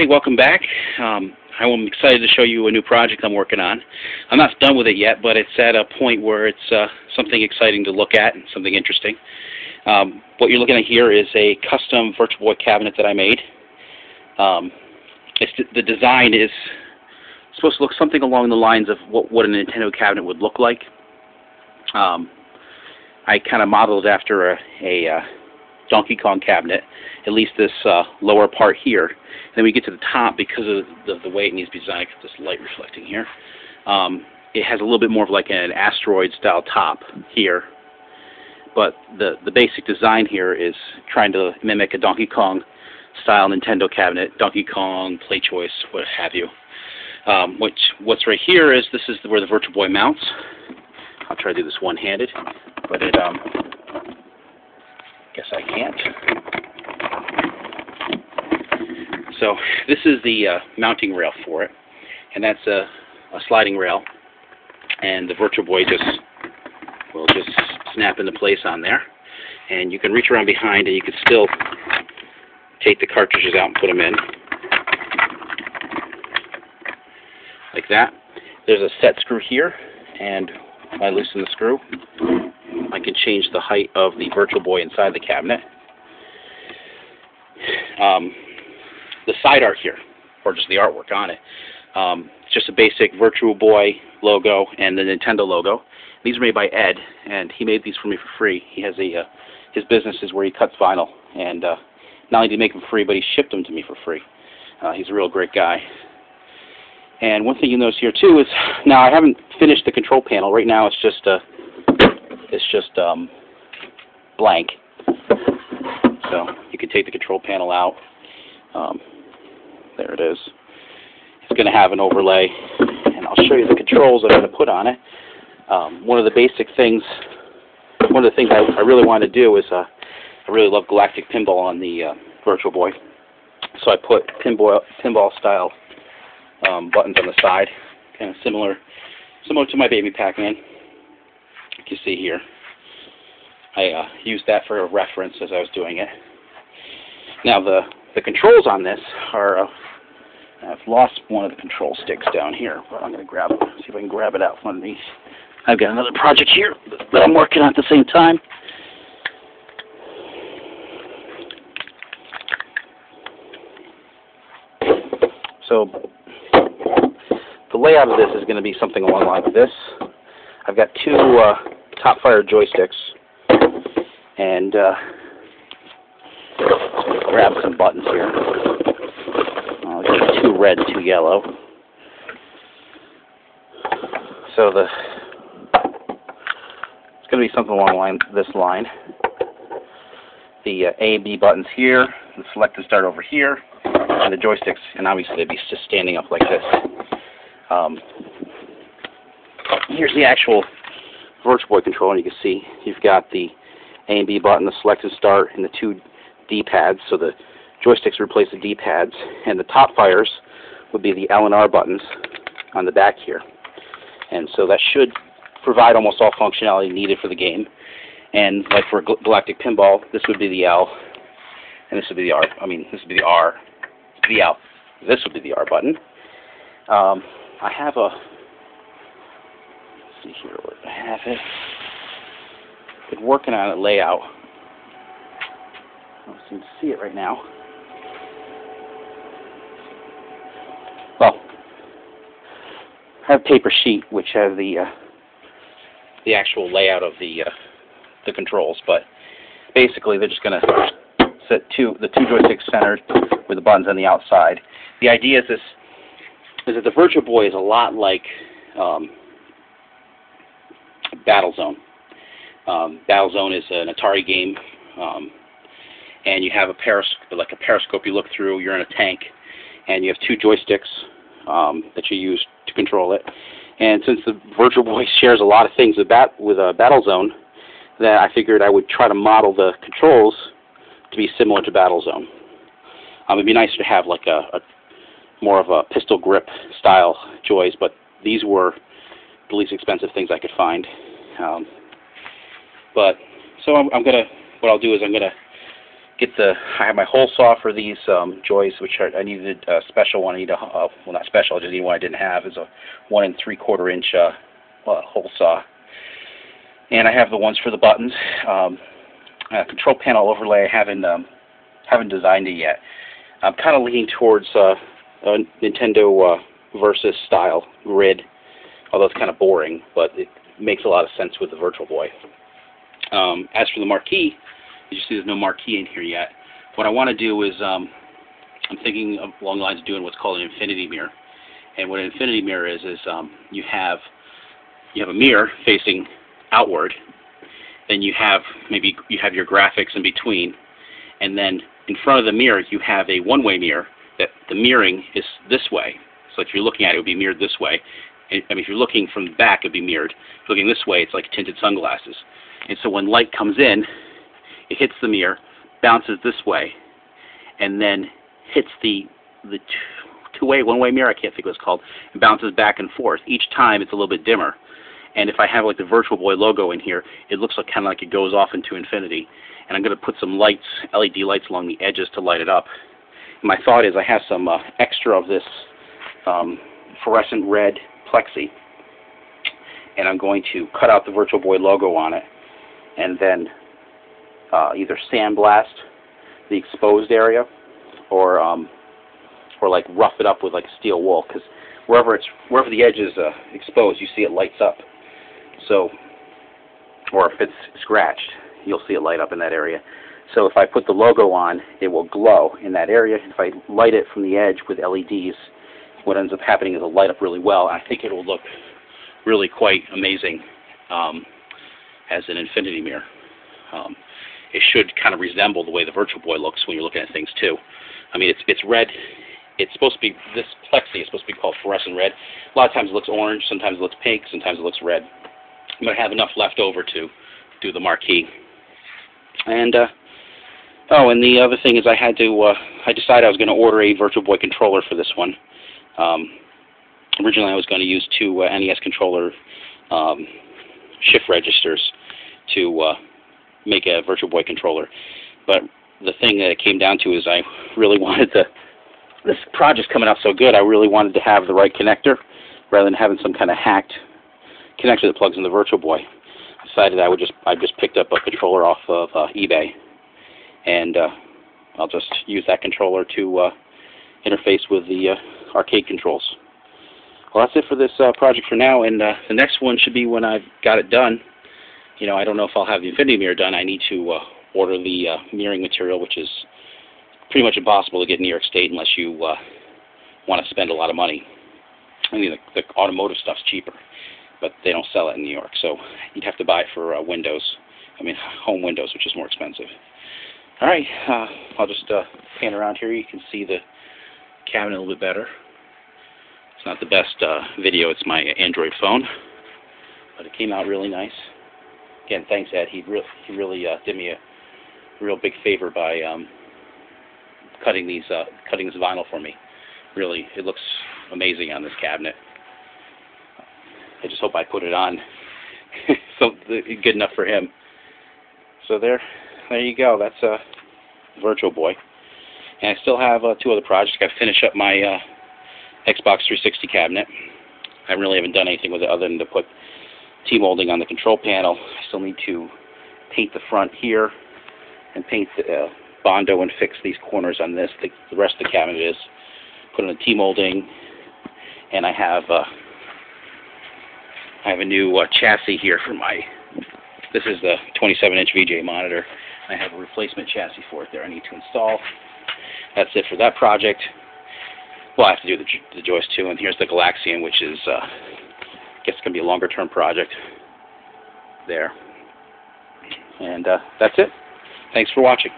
Hey, welcome back. I'm excited to show you a new project I'm working on. I'm not done with it yet, but it's at a point where it's something exciting to look at and something interesting. What you're looking at here is a custom Virtual Boy cabinet that I made. The design is supposed to look something along the lines of what a Nintendo cabinet would look like. I kind of modeled it after a Donkey Kong cabinet, at least this lower part here. And then we get to the top, because of the way it needs to be designed. I got this light reflecting here. It has a little bit more of like an asteroid-style top here. But the basic design here is trying to mimic a Donkey Kong-style Nintendo cabinet, Donkey Kong, Play Choice, what have you. What's right here is this is where the Virtual Boy mounts. I'll try to do this one-handed, but it guess I can't. So this is the mounting rail for it, and that's a sliding rail, and the Virtual Boy will just snap into place on there, and you can reach around behind and you can still take the cartridges out and put them in like that. There's a set screw here, and if I loosen the screw, I can change the height of the Virtual Boy inside the cabinet. The side art here, or just the artwork on it, it's just a basic Virtual Boy logo and the Nintendo logo. These are made by Ed, and he made these for me for free. He has his business is where he cuts vinyl, and not only did he make them free, but he shipped them to me for free. He's a real great guy. And one thing you'll notice here too is, now I haven't finished the control panel. Right now it's just blank. So you can take the control panel out. There it is. It's going to have an overlay, and I'll show you the controls that I'm going to put on it. One of the things I really want to do is I really love galactic pinball on the Virtual Boy, so I put pinball style buttons on the side, kind of similar to my baby Pac-Man. You can see here. I used that for a reference as I was doing it. Now the controls on this are, I've lost one of the control sticks down here, but I'm going to see if I can grab it out from underneath. I've got another project here that I'm working on at the same time. So the layout of this is going to be something along the lines of this. I've got two top-fire joysticks, and grab some buttons here. I'll get 2 red, 2 yellow. So it's going to be something along this line. The A and B buttons here, the select and start over here, and the joysticks, and obviously they'd be just standing up like this. Here's the actual Virtual Boy controller, and you can see you've got the A and B button, the select and start, and the 2 D-pads. So the joysticks replace the D-pads, and the top fires would be the L and R buttons on the back here. And so that should provide almost all functionality needed for the game. And like for Galactic Pinball, this would be the L, and this would be the R. I mean, this would be the R, the L. This would be the R button. I have a, let's see here where I have it. Been working on a layout. I don't seem to see it right now. Well, I have a paper sheet which has the actual layout of the controls, but basically they're just going to set the two joysticks centered with the buttons on the outside. The idea is that the Virtual Boy is a lot like Battlezone. Battlezone is an Atari game, and you have a periscope you look through. You're in a tank, and you have 2 joysticks that you use to control it. And since the Virtual Boy shares a lot of things with Battlezone, that I figured I would try to model the controls to be similar to Battlezone. It'd be nicer to have like a more of a pistol grip style joys, but these were the least expensive things I could find. So what I'll do is I'm gonna I have my hole saw for these joists, which I needed a special one. I need a, well, not special, I just need one I didn't have. Is a 1 3/4 inch hole saw. And I have the ones for the buttons. Control panel overlay, I haven't designed it yet. I'm kind of leaning towards a Nintendo Versus style grid, although it's kind of boring, but it makes a lot of sense with the Virtual Boy. As for the marquee, you see there's no marquee in here yet. What I want to do is, I'm thinking along the lines of doing what's called an infinity mirror. And what an infinity mirror is you have a mirror facing outward, then you have your graphics in between, and then in front of the mirror you have a one-way mirror that the mirroring is this way. So if you're looking at it, it would be mirrored this way. I mean, if you're looking from the back, it would be mirrored. If you're looking this way, it's like tinted sunglasses. And so when light comes in, it hits the mirror, bounces this way, and then hits the one-way mirror, I can't think what it's called, and bounces back and forth. Each time it's a little bit dimmer. And if I have like the Virtual Boy logo in here, it looks like kind of like it goes off into infinity. And I'm going to put some lights, LED lights along the edges to light it up. And my thought is I have some extra of this fluorescent red plexi, and I'm going to cut out the Virtual Boy logo on it, and then either sandblast the exposed area, or like rough it up with like steel wool, because wherever the edge is exposed, you see it lights up. So, or if it's scratched, you'll see it light up in that area. So if I put the logo on, it will glow in that area. If I light it from the edge with LEDs, what ends up happening is it'll light up really well. I think it will look really quite amazing as an infinity mirror. It should kind of resemble the way the Virtual Boy looks when you're looking at things too. I mean, it's red. It's supposed to be, this plexi is supposed to be called fluorescent red. A lot of times it looks orange, sometimes it looks pink, sometimes it looks red. I'm going to have enough left over to do the marquee. And and the other thing is I decided I was going to order a Virtual Boy controller for this one. Originally I was going to use two NES controller shift registers to make a Virtual Boy controller. But the thing that it came down to is I really wanted this project's coming out so good, I really wanted to have the right connector rather than having some kind of hacked connector that plugs in the Virtual Boy. I decided I just picked up a controller off of eBay, and I'll just use that controller to interface with the arcade controls. Well, that's it for this project for now, and the next one should be when I've got it done. You know, I don't know if I'll have the infinity mirror done. I need to order the mirroring material, which is pretty much impossible to get in New York State unless you want to spend a lot of money. I mean, the automotive stuff's cheaper, but they don't sell it in New York, so you'd have to buy it for windows. I mean, home windows, which is more expensive. All right, I'll just pan around here. You can see the cabinet a little bit better. It's not the best video. It's my Android phone, but it came out really nice. Again, thanks, Ed. He really did me a real big favor by cutting this vinyl for me. Really, it looks amazing on this cabinet. I just hope I put it on so good enough for him. So there you go. That's Virtual Boy. And I still have two other projects. Got to finish up my Xbox 360 cabinet. I really haven't done anything with it other than to put T-molding on the control panel. I still need to paint the front here and paint the Bondo and fix these corners on this. The rest of the cabinet is put on the T-molding, and I have a new chassis here for this is the 27-inch VGA monitor. I have a replacement chassis for it there I need to install. That's it for that project. Well, I have to do the joist too, and here's the Galaxian, which is, I guess it's going to be a longer-term project there. And that's it. Thanks for watching.